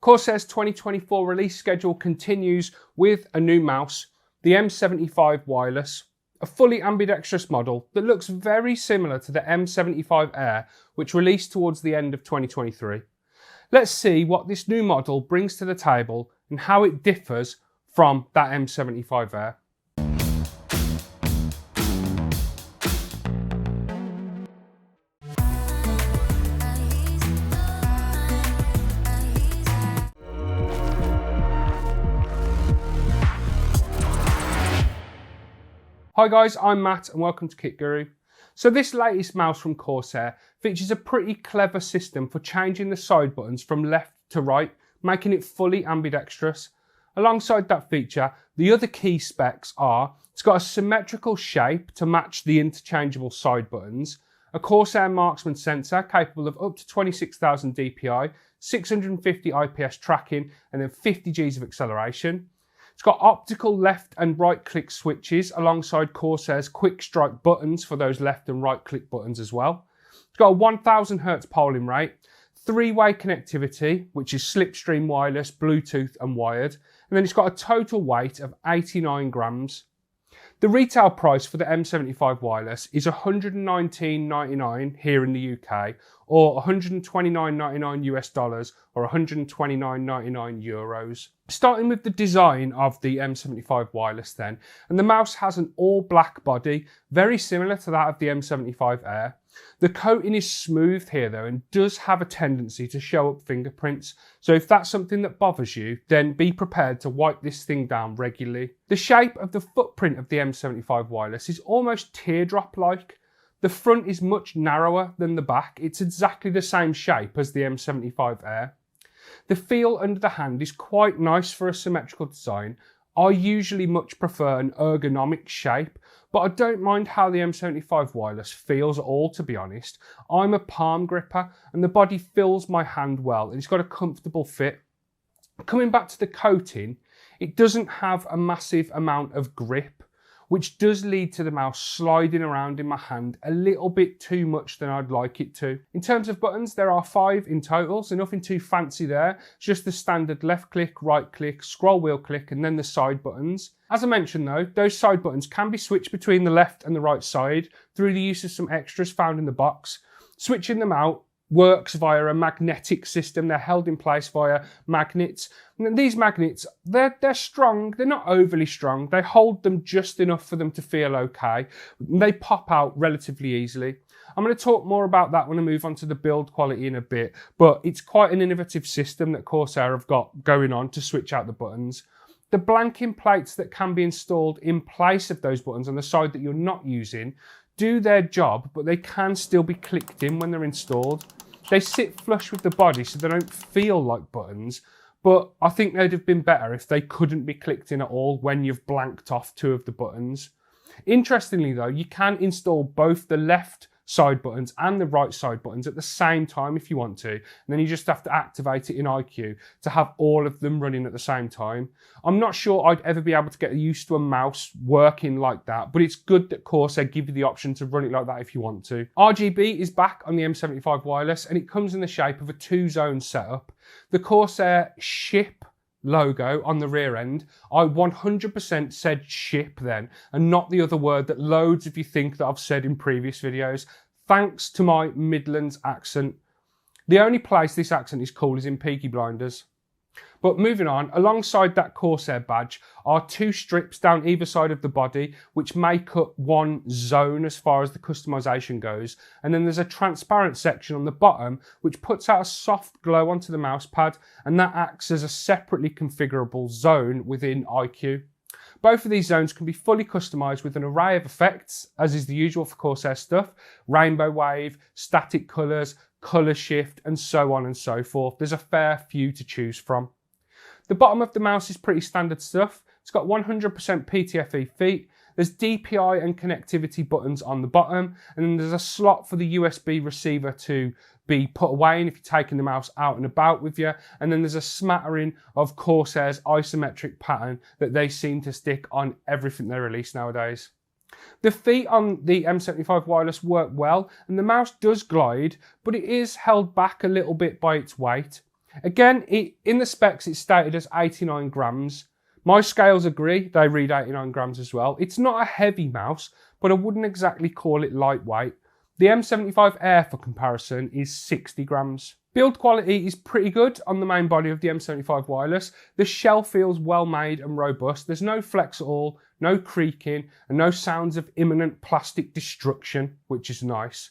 Corsair's 2024 release schedule continues with a new mouse, the M75 Wireless, a fully ambidextrous model that looks very similar to the M75 Air, which released towards the end of 2023. Let's see what this new model brings to the table and how it differs from that M75 Air. Hi guys, I'm Matt and welcome to Kit Guru. So this latest mouse from Corsair features a pretty clever system for changing the side buttons from left to right, making it fully ambidextrous. Alongside that feature, the other key specs are it's got a symmetrical shape to match the interchangeable side buttons, a Corsair marksman sensor capable of up to 26,000 DPI, 650 IPS tracking and then 50 Gs of acceleration. It's got optical left and right click switches alongside Corsair's quick strike buttons for those left and right click buttons as well. It's got a 1000 Hz polling rate, three-way connectivity, which is slipstream wireless, Bluetooth and wired. And then it's got a total weight of 89 grams. The retail price for the M75 Wireless is $119.99 here in the UK, or $129.99 US dollars, or 129.99 euros. Starting with the design of the M75 Wireless then, and the mouse has an all black body, very similar to that of the M75 Air. The coating is smooth here though and does have a tendency to show up fingerprints, so if that's something that bothers you, then be prepared to wipe this thing down regularly. The shape of the footprint of the M75 Wireless is almost teardrop-like. The front is much narrower than the back, it's exactly the same shape as the M75 Air. The feel under the hand is quite nice for a symmetrical design. I usually much prefer an ergonomic shape, but I don't mind how the M75 Wireless feels at all, to be honest. I'm a palm gripper and the body fills my hand well and it's got a comfortable fit. Coming back to the coating, it doesn't have a massive amount of grip, which does lead to the mouse sliding around in my hand a little bit too much than I'd like it to. In terms of buttons, there are 5 in total, so nothing too fancy there. It's just the standard left click, right click, scroll wheel click, and then the side buttons. As I mentioned though, those side buttons can be switched between the left and the right side through the use of some extras found in the box. Switching them out works via a magnetic system. They're held in place via magnets. And these magnets, they're strong. They're not overly strong. They hold them just enough for them to feel okay. They pop out relatively easily. I'm going to talk more about that when I move on to the build quality in a bit, but it's quite an innovative system that Corsair have got going on to switch out the buttons. The blanking plates that can be installed in place of those buttons on the side that you're not using do their job, but they can still be clicked in when they're installed. They sit flush with the body so they don't feel like buttons, but I think they'd have been better if they couldn't be clicked in at all when you've blanked off 2 of the buttons. Interestingly though, you can install both the left side buttons and the right side buttons at the same time if you want to, and then you just have to activate it in iCUE to have all of them running at the same time. I'm not sure I'd ever be able to get used to a mouse working like that, but it's good that Corsair give you the option to run it like that if you want to. RGB is back on the M75 Wireless and it comes in the shape of a 2-zone setup. The Corsair ship logo on the rear end, I 100% said ship then, and not the other word that loads of you think that I've said in previous videos, thanks to my Midlands accent. The only place this accent is cool is in Peaky Blinders. But moving on, alongside that Corsair badge are 2 strips down either side of the body which make up one zone as far as the customization goes, and then there's a transparent section on the bottom which puts out a soft glow onto the mouse pad, and that acts as a separately configurable zone within iCUE. Both of these zones can be fully customized with an array of effects, as is the usual for Corsair stuff: rainbow wave, static colors, color shift, and so on and so forth. There's a fair few to choose from. The bottom of the mouse is pretty standard stuff. It's got 100% PTFE feet. There's DPI and connectivity buttons on the bottom, and then there's a slot for the USB receiver to be put away in if you're taking the mouse out and about with you. And then there's a smattering of Corsair's isometric pattern that they seem to stick on everything they release nowadays. The feet on the M75 Wireless work well, and the mouse does glide, but it is held back a little bit by its weight. Again, in the specs it's stated as 89 grams. My scales agree, they read 89 grams as well. It's not a heavy mouse, but I wouldn't exactly call it lightweight. The M75 Air, for comparison, is 60 grams. Build quality is pretty good on the main body of the M75 Wireless. The shell feels well made and robust. There's no flex at all, no creaking, and no sounds of imminent plastic destruction, which is nice.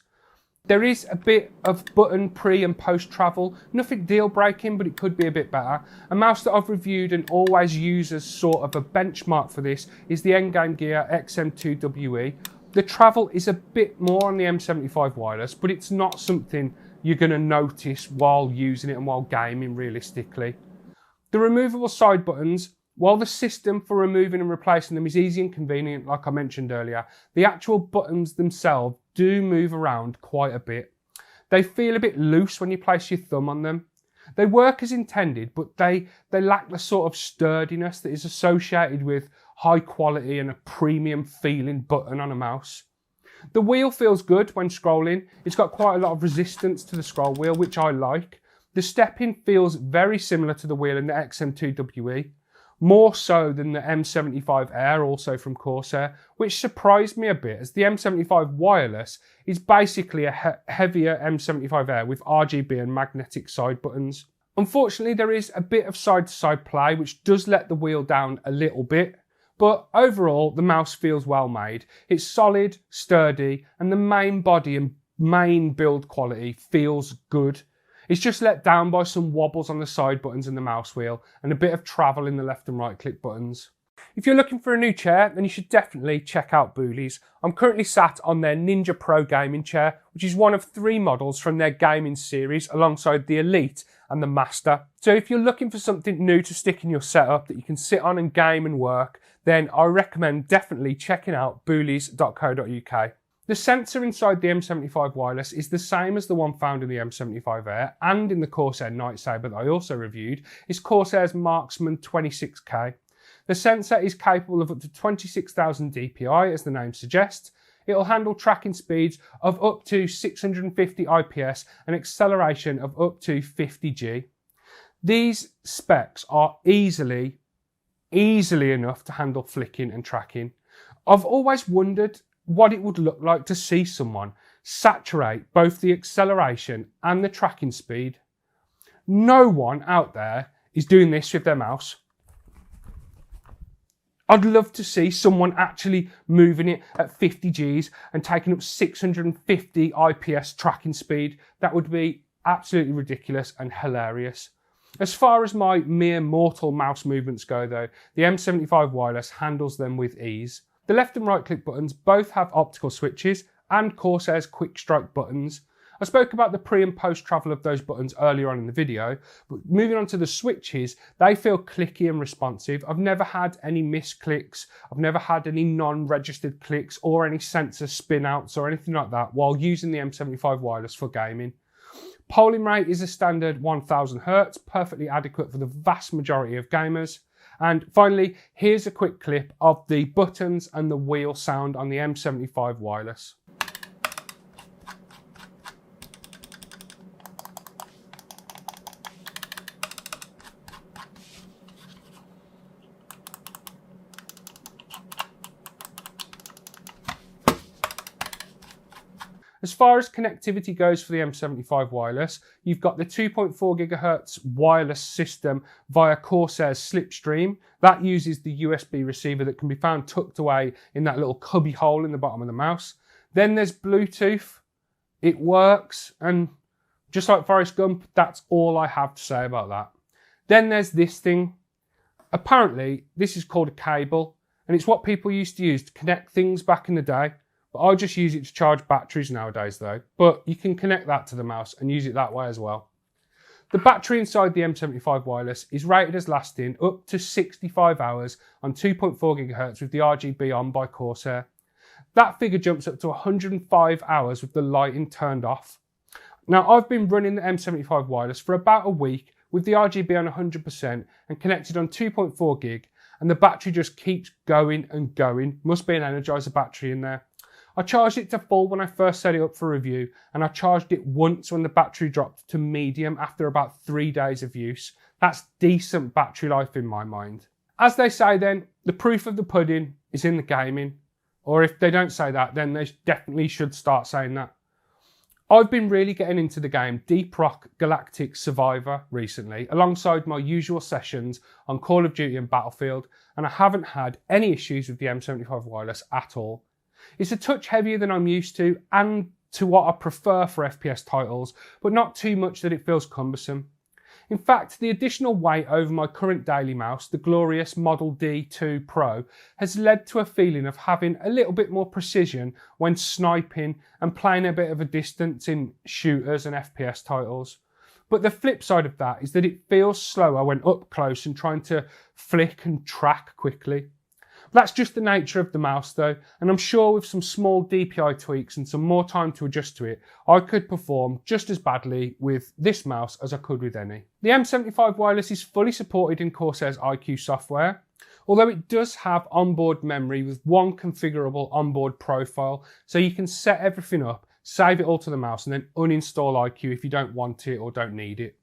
There is a bit of button pre and post travel, nothing deal breaking, but it could be a bit better. A mouse that I've reviewed and always use as sort of a benchmark for this is the Endgame Gear XM2WE. The travel is a bit more on the M75 Wireless, but it's not something you're going to notice while using it and while gaming realistically. The removable side buttons, while the system for removing and replacing them is easy and convenient, like I mentioned earlier, the actual buttons themselves do move around quite a bit. They feel a bit loose when you place your thumb on them. They work as intended, but they lack the sort of sturdiness that is associated with high quality and a premium feeling button on a mouse. The wheel feels good when scrolling. It's got quite a lot of resistance to the scroll wheel, which I like. The stepping feels very similar to the wheel in the XM2WE, more so than the M75 Air, also from Corsair, which surprised me a bit, as the M75 Wireless is basically a heavier M75 Air with RGB and magnetic side buttons. Unfortunately, there is a bit of side-to-side play, which does let the wheel down a little bit, but overall, the mouse feels well made. It's solid, sturdy, and the main body and main build quality feels good. It's just let down by some wobbles on the side buttons and the mouse wheel, and a bit of travel in the left and right click buttons. If you're looking for a new chair, then you should definitely check out Booley's. I'm currently sat on their Ninja Pro gaming chair, which is one of 3 models from their gaming series, alongside the Elite and the Master. So if you're looking for something new to stick in your setup that you can sit on and game and work, then I recommend definitely checking out boolies.co.uk. The sensor inside the M75 Wireless is the same as the one found in the M75 Air and in the Corsair Night Saber that I also reviewed. It's Corsair's Marksman 26K. The sensor is capable of up to 26,000 dpi, as the name suggests. It'll handle tracking speeds of up to 650 IPS and acceleration of up to 50G. These specs are easily enough to handle flicking and tracking. I've always wondered what it would look like to see someone saturate both the acceleration and the tracking speed. No one out there is doing this with their mouse. I'd love to see someone actually moving it at 50 Gs and taking up 650 IPS tracking speed. That would be absolutely ridiculous and hilarious. As far as my mere mortal mouse movements go though, the M75 Wireless handles them with ease. The left and right click buttons both have optical switches and Corsair's quick strike buttons. I spoke about the pre and post travel of those buttons earlier on in the video, but moving on to the switches, they feel clicky and responsive. I've never had any misclicks, I've never had any non-registered clicks or any sensor spin outs or anything like that while using the M75 Wireless for gaming. Polling rate is a standard 1000 Hz, perfectly adequate for the vast majority of gamers. And finally, here's a quick clip of the buttons and the wheel sound on the M75 Wireless. As far as connectivity goes for the M75 Wireless, you've got the 2.4 GHz wireless system via Corsair's Slipstream. That uses the USB receiver that can be found tucked away in that little cubby hole in the bottom of the mouse. Then there's Bluetooth. It works, and just like Forrest Gump, that's all I have to say about that. Then there's this thing. Apparently, this is called a cable, and it's what people used to use to connect things back in the day. But I just use it to charge batteries nowadays though. But you can connect that to the mouse and use it that way as well. The battery inside the M75 Wireless is rated as lasting up to 65 hours on 2.4 GHz with the RGB on by Corsair. That figure jumps up to 105 hours with the lighting turned off. Now I've been running the M75 Wireless for about a week with the RGB on 100% and connected on 2.4 gig, and the battery just keeps going and going. Must be an Energizer battery in there. I charged it to full when I first set it up for review, and I charged it once when the battery dropped to medium after about 3 days of use. That's decent battery life in my mind. As they say then, the proof of the pudding is in the gaming. Or if they don't say that, then they definitely should start saying that. I've been really getting into the game Deep Rock Galactic Survivor recently, alongside my usual sessions on Call of Duty and Battlefield, and I haven't had any issues with the M75 Wireless at all. It's a touch heavier than I'm used to, and to what I prefer for FPS titles, but not too much that it feels cumbersome. In fact, the additional weight over my current daily mouse, the glorious Model D2 Pro, has led to a feeling of having a little bit more precision when sniping and playing a bit of a distance in shooters and FPS titles. But the flip side of that is that it feels slower when up close and trying to flick and track quickly. That's just the nature of the mouse though, and I'm sure with some small DPI tweaks and some more time to adjust to it, I could perform just as badly with this mouse as I could with any. The M75 Wireless is fully supported in Corsair's iCUE software, although it does have onboard memory with one configurable onboard profile, so you can set everything up, save it all to the mouse, and then uninstall iCUE if you don't want it or don't need it.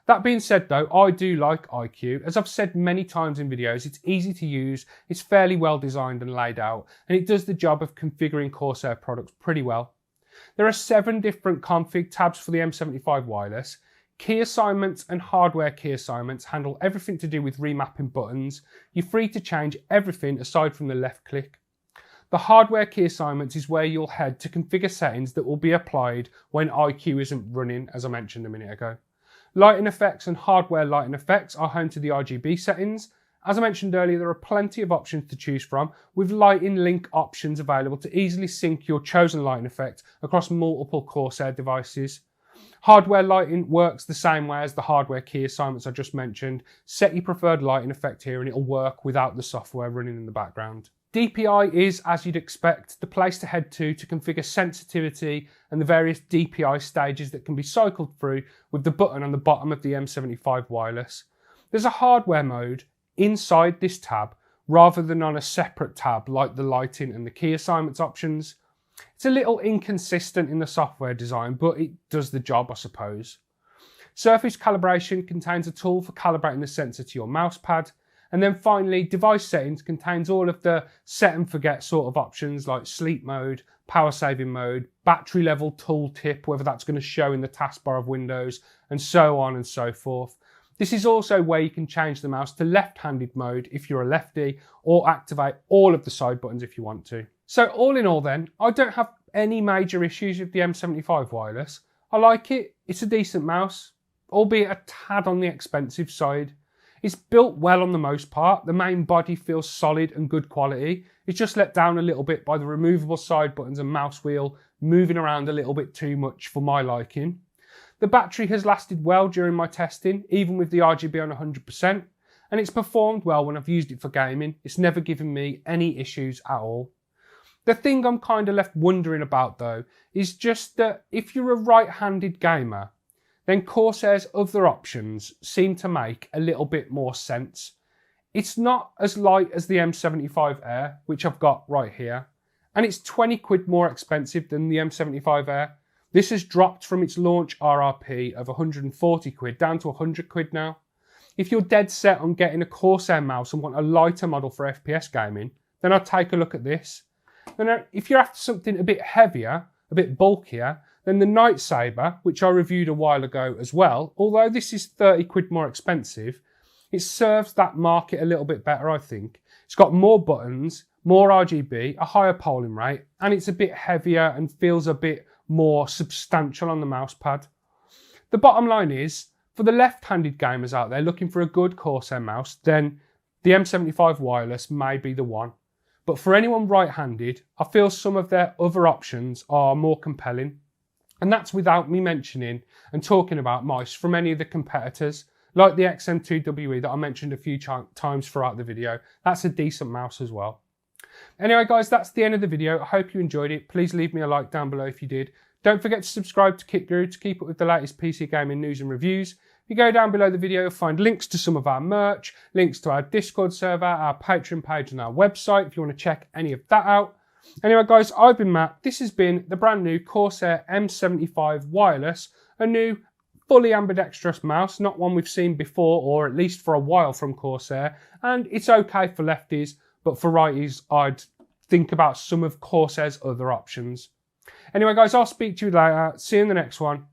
That being said though, I do like iCUE. As I've said many times in videos, it's easy to use, it's fairly well designed and laid out, and it does the job of configuring Corsair products pretty well. There are 7 different config tabs for the M75 Wireless. Key assignments and hardware key assignments handle everything to do with remapping buttons. You're free to change everything aside from the left click. The hardware key assignments is where you'll head to configure settings that will be applied when iCUE isn't running, as I mentioned a minute ago. Lighting effects and hardware lighting effects are home to the RGB settings. As I mentioned earlier, there are plenty of options to choose from, with lighting link options available to easily sync your chosen lighting effect across multiple Corsair devices. Hardware lighting works the same way as the hardware key assignments I just mentioned. Set your preferred lighting effect here and it'll work without the software running in the background. DPI is, as you'd expect, the place to head to configure sensitivity and the various DPI stages that can be cycled through with the button on the bottom of the M75 Wireless. There's a hardware mode inside this tab rather than on a separate tab like the lighting and the key assignments options. It's a little inconsistent in the software design, but it does the job, I suppose. Surface calibration contains a tool for calibrating the sensor to your mouse pad. And then finally, device settings contains all of the set and forget sort of options like sleep mode, power saving mode, battery level tooltip, whether that's going to show in the taskbar of Windows, and so on and so forth. This is also where you can change the mouse to left-handed mode if you're a lefty, or activate all of the side buttons if you want to. So all in all then, I don't have any major issues with the M75 Wireless. I like it, it's a decent mouse, albeit a tad on the expensive side. It's built well on the most part. The main body feels solid and good quality. It's just let down a little bit by the removable side buttons and mouse wheel moving around a little bit too much for my liking. The battery has lasted well during my testing, even with the RGB on 100%, and it's performed well when I've used it for gaming. It's never given me any issues at all. The thing I'm kind of left wondering about though is just that if you're a right-handed gamer, then Corsair's other options seem to make a little bit more sense. It's not as light as the M75 Air, which I've got right here, and it's 20 quid more expensive than the M75 Air. This has dropped from its launch RRP of 140 quid down to 100 quid now. If you're dead set on getting a Corsair mouse and want a lighter model for FPS gaming, then I'd take a look at this. Then if you're after something a bit heavier, a bit bulkier, then the Night Saber, which I reviewed a while ago as well, although this is 30 quid more expensive, it serves that market a little bit better, I think. It's got more buttons, more RGB, a higher polling rate, and it's a bit heavier and feels a bit more substantial on the mouse pad. The bottom line is, for the left-handed gamers out there looking for a good Corsair mouse, then the M75 Wireless may be the one. But for anyone right-handed, I feel some of their other options are more compelling. And that's without me mentioning and talking about mice from any of the competitors, like the XM2WE that I mentioned a few times throughout the video. That's a decent mouse as well. Anyway guys, that's the end of the video. I hope you enjoyed it. Please leave me a like down below if you did. Don't forget to subscribe to Kit Guru to keep up with the latest PC gaming news and reviews. If you go down below the video, you'll find links to some of our merch, links to our Discord server, our Patreon page and our website if you want to check any of that out. Anyway guys, I've been Matt. This has been the brand new Corsair M75 Wireless, a new fully ambidextrous mouse, not one we've seen before, or at least for a while from Corsair, and it's okay for lefties, but for righties, I'd think about some of Corsair's other options. Anyway guys, I'll speak to you later. See you in the next one.